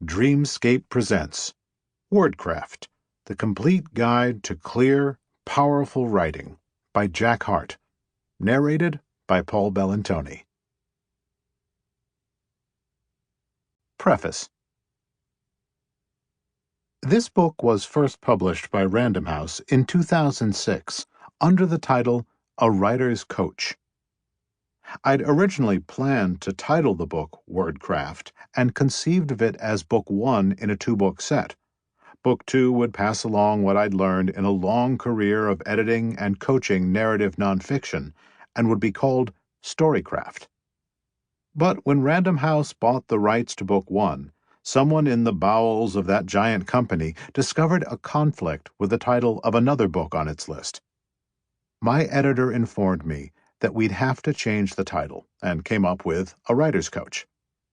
Dreamscape presents Wordcraft, the complete guide to clear, powerful writing by Jack Hart, narrated by Bellatoni. Preface. This book was first published by Random House in 2006 under the title A Writer's Coach. I'd originally planned to title the book Wordcraft and conceived of it as Book 1 in a two-book set. Book 2 would pass along what I'd learned in a long career of editing and coaching narrative nonfiction and would be called Storycraft. But when Random House bought the rights to Book 1, someone in the bowels of that giant company discovered a conflict with the title of another book on its list. My editor informed me that we'd have to change the title and came up with A Writer's Coach.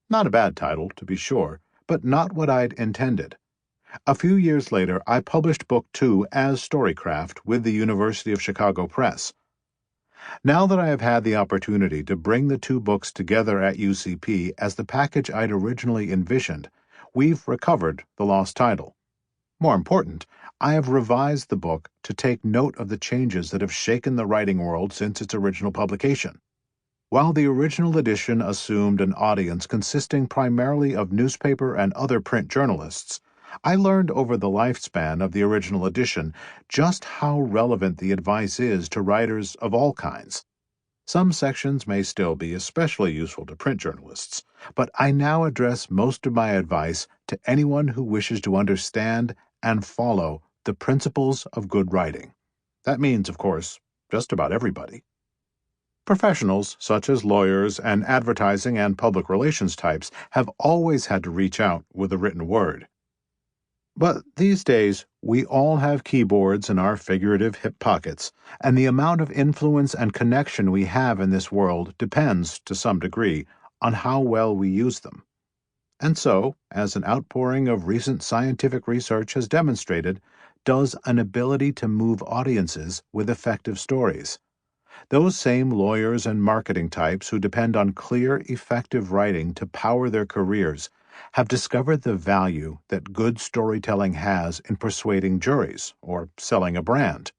Not a bad title, to be sure, but not what I'd intended. A few years later, I published Book 2 as Storycraft with the University of Chicago Press. Now that I have had the opportunity to bring the two books together at UCP as the package I'd originally envisioned, we've recovered the lost title. More important, I have revised the book to take note of the changes that have shaken the writing world since its original publication. While the original edition assumed an audience consisting primarily of newspaper and other print journalists, I learned over the lifespan of the original edition just how relevant the advice is to writers of all kinds. Some sections may still be especially useful to print journalists, but I now address most of my advice to anyone who wishes to understand and follow the principles of good writing. That means, of course, just about everybody. Professionals, such as lawyers and advertising and public relations types, have always had to reach out with a written word. But these days, we all have keyboards in our figurative hip pockets, and the amount of influence and connection we have in this world depends, to some degree, on how well we use them. And so, as an outpouring of recent scientific research has demonstrated, does an ability to move audiences with effective stories. Those same lawyers and marketing types who depend on clear, effective writing to power their careers have discovered the value that good storytelling has in persuading juries or selling a brand.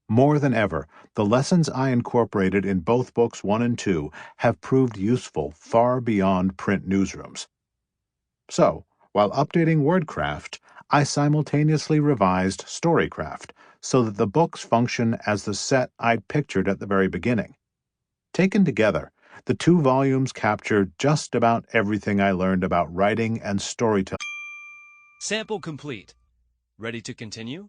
More than ever, the lessons I incorporated in both books 1 and 2 have proved useful far beyond print newsrooms. So, while updating Wordcraft, I simultaneously revised Storycraft so that the books function as the set I'd pictured at the very beginning. Taken together, the two volumes capture just about everything I learned about writing and storytelling. Sample complete. Ready to continue?